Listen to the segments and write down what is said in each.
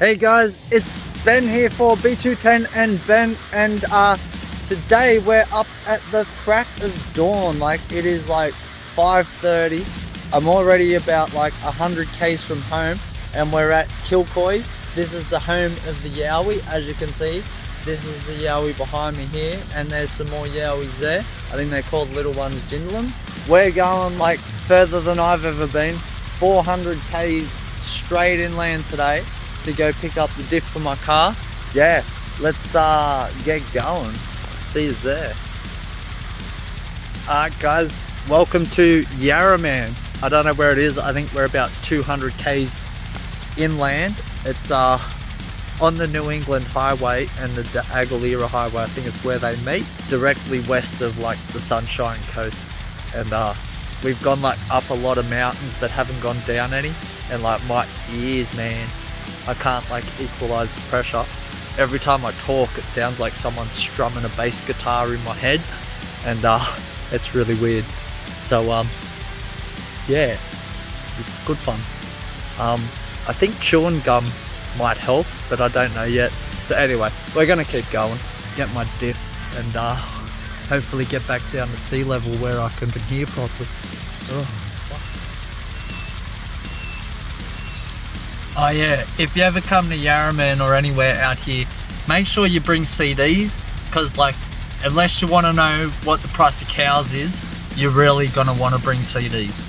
Hey guys, it's Ben here for B210 and Ben, and today we're up at the crack of dawn. Like, it is like 5:30. I'm already about like 100 k's from home, and we're at Kilcoy. This is the home of the yowie, as you can see. This is the yowie behind me here, and there's some more yowies there. I think they're called little ones Jindaland. We're going like further than I've ever been, 400 k's straight inland today to go pick up the diff for my car. Yeah, let's get going. See you there. Alright guys, welcome to Yarraman. I don't know where it is. I think we're about 200 k's inland. It's on the New England Highway and the Aguilera Highway. I think it's where they meet, directly west of like the Sunshine Coast. And we've gone like up a lot of mountains but haven't gone down any, and like my ears, man, I can't like equalize the pressure. Every time I talk it sounds like someone's strumming a bass guitar in my head, and it's really weird. So yeah, it's good fun. I think chewing gum might help, but I don't know yet. So anyway, we're gonna keep going, get my diff, and hopefully get back down to sea level where I can hear properly. Oh yeah, if you ever come to Yarraman or anywhere out here, make sure you bring CDs, because like, unless you want to know what the price of cows is, you're really gonna want to bring CDs.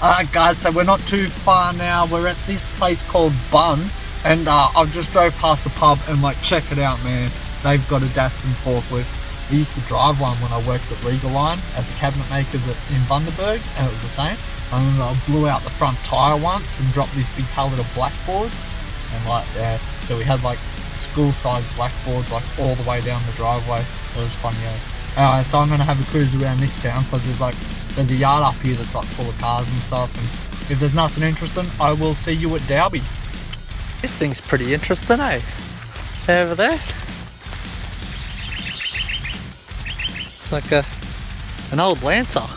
Alright guys, so we're not too far now. We're at this place called Bun, and I've just drove past the pub and like, check it out, man. They've got a Datsun forklift. I used to drive one when I worked at Regal Line at the cabinet makers in Bundaberg, and it was the same. I remember I blew out the front tyre once and dropped this big pallet of blackboards, and like, yeah, so we had like school-sized blackboards like all the way down the driveway. It was funny as. Anyway, so I'm gonna have a cruise around this town, because there's a yard up here that's like full of cars and stuff, and if there's nothing interesting, I will see you at Derby. This thing's pretty interesting, eh? Over there. It's like an old Lancer.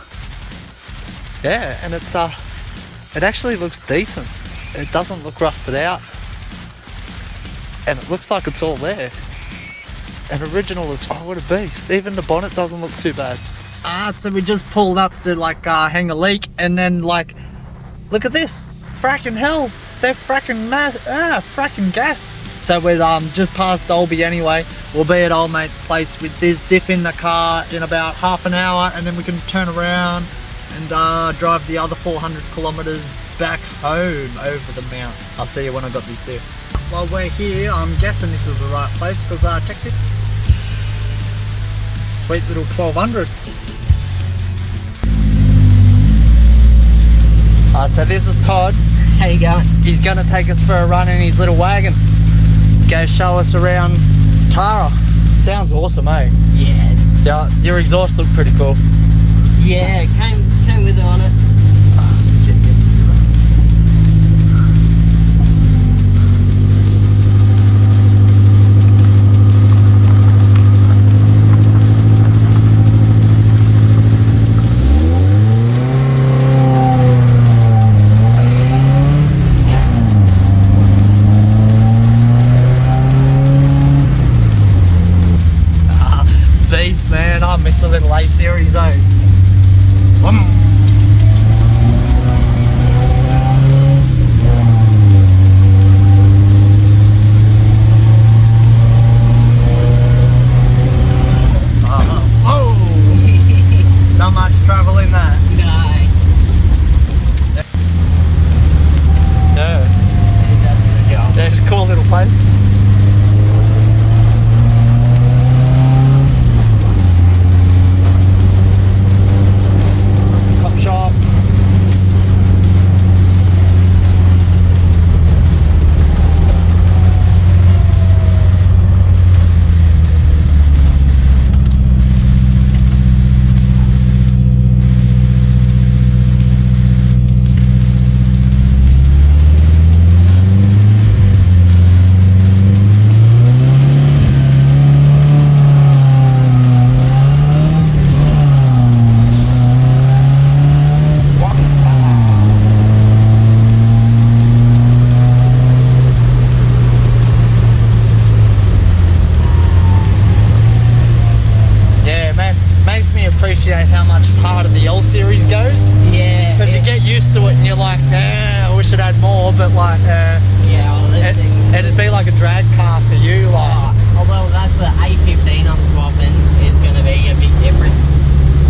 Yeah, and it's it actually looks decent. It doesn't look rusted out, and it looks like it's all there. And original as fuck. What a beast. Even the bonnet doesn't look too bad. So we just pulled up to like hang a leak, and then like, look at this. Fracking hell, they're fracking fracking gas. So we're just past Dolby anyway. We'll be at old mate's place with this diff in the car in about half an hour, and then we can turn around and drive the other 400 kilometers back home over the mount. I'll see you when I got this diff. While we're here, I'm guessing this is the right place, because I checked it. Sweet little 1200. So this is Todd. How you going? He's gonna take us for a run in his little wagon. Go show us around Tara. Sounds awesome, eh? Yeah. Your exhaust looked pretty cool. Yeah, came with it on it. Let's check it. Beast, man. I miss the little A-Series, eh? Not much travel in that. No. Yeah, it's a cool little place. you're like, I wish it had more, but like, Yeah, well, it'd be like a drag car for you, like. Oh, well, that's the A15 I'm swapping is going to be a big difference.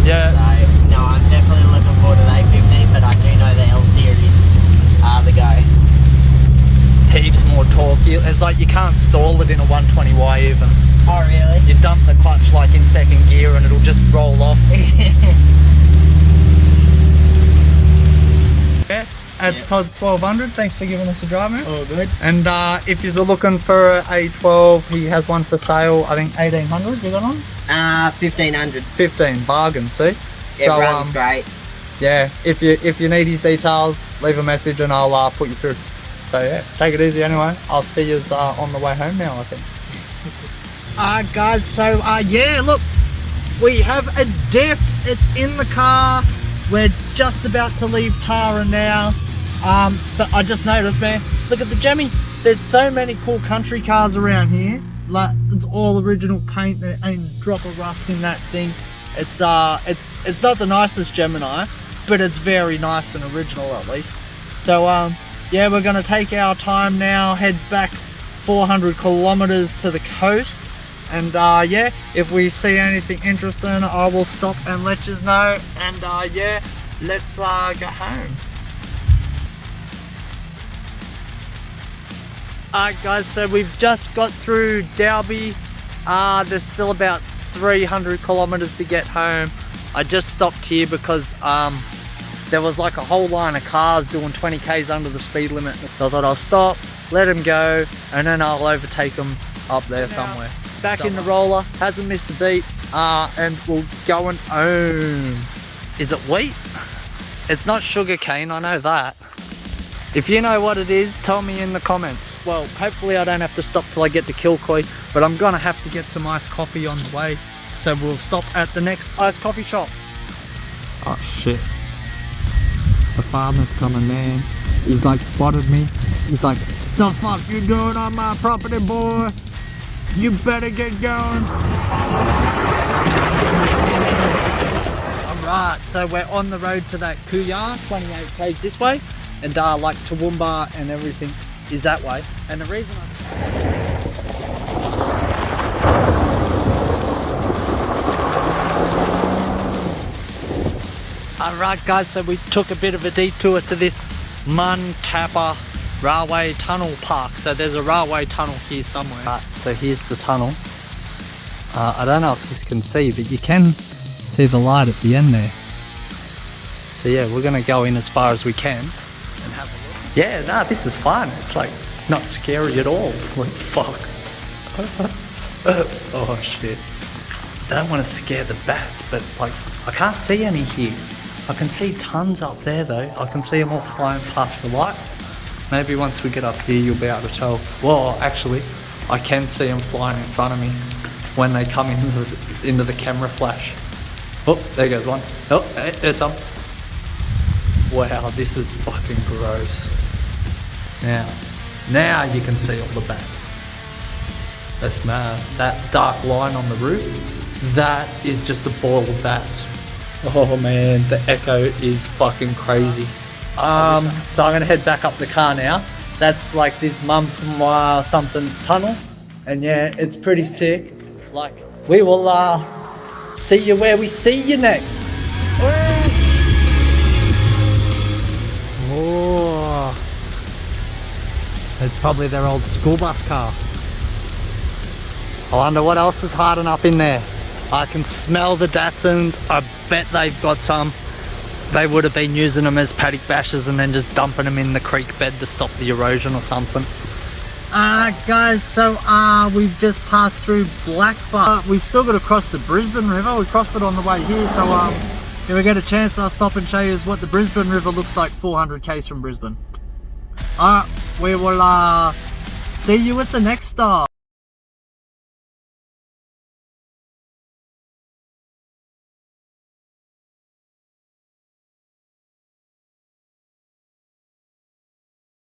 Yeah. So, no, I'm definitely looking forward to the A15, but I do know the L Series are the go. Heaps more torque. It's like you can't stall it in a 120Y even. Oh, really? You dump the clutch like in second gear and it'll just roll off. Yeah, that's Todd's 1200. Thanks for giving us a drive, mate. Oh, good. And if you're looking for a A12, he has one for sale. I think 1800. You got on? 1500. 15 bargain. See? It runs great. Yeah. If you need his details, leave a message and I'll put you through. So yeah, take it easy anyway. I'll see you on the way home now, I think. Guys, so yeah, look, we have a Diff. It's in the car. We're just about to leave Tara now. But I just noticed, man, look at the Jemmy. There's so many cool country cars around here. Like, it's all original paint. There ain't a drop of rust in that thing. It's not the nicest Gemini, but it's very nice and original at least. So yeah, we're gonna take our time now, head back 400 kilometers to the coast. And yeah, if we see anything interesting, I will stop and let you know. And yeah, let's go home. Alright guys, so we've just got through Derby. There's still about 300 kilometers to get home. I just stopped here because there was like a whole line of cars doing 20 k's under the speed limit. So I thought I'll stop, let them go, and then I'll overtake them up there somewhere. Back in the roller, hasn't missed a beat, and we're going home. Is it wheat? It's not sugar cane, I know that. If you know what it is, tell me in the comments. Well, hopefully I don't have to stop till I get to Kilcoy, but I'm gonna have to get some iced coffee on the way. So we'll stop at the next iced coffee shop. Oh shit. The farmer's coming, man. He's like spotted me. He's like, the fuck you doing on my property, boy? You better get going. Alright, so we're on the road to that Kooyar, 28 k's this way, and like Toowoomba and everything is that way. And the reason Alright guys, so we took a bit of a detour to this Muntappa Railway Tunnel Park. So there's a railway tunnel here somewhere. Right, so here's the tunnel. I don't know if you can see, but you can see the light at the end there. So yeah, we're gonna go in as far as we can and have a look. Yeah, nah, this is fun. It's like not scary at all. Like fuck. Oh shit. I don't want to scare the bats, but like I can't see any here. I can see tons up there though. I can see them all flying past the light. Maybe once we get up here you'll be able to tell. Well, actually, I can see them flying in front of me when they come into the camera flash. Oh, there goes one. Oh, there's some. Wow, this is fucking gross. Now you can see all the bats. That's mad. That dark line on the roof, that is just a ball of bats. Oh man, the echo is fucking crazy. So I'm gonna head back up the car now. That's like this Muntappa something tunnel, and yeah, it's pretty sick. Like, we will see you where we see you next. Oh, it's probably their old school bus car. I wonder what else is hiding up in there. I can smell the Datsuns. I bet they've got some. They would have been using them as paddock bashers and then just dumping them in the creek bed to stop the erosion or something. Guys, so we've just passed through Blackbutt. We've still got to cross the Brisbane River. We crossed it on the way here, so if we get a chance, I'll stop and show you what the Brisbane River looks like 400 k's from Brisbane. Alright, we will see you at the next stop.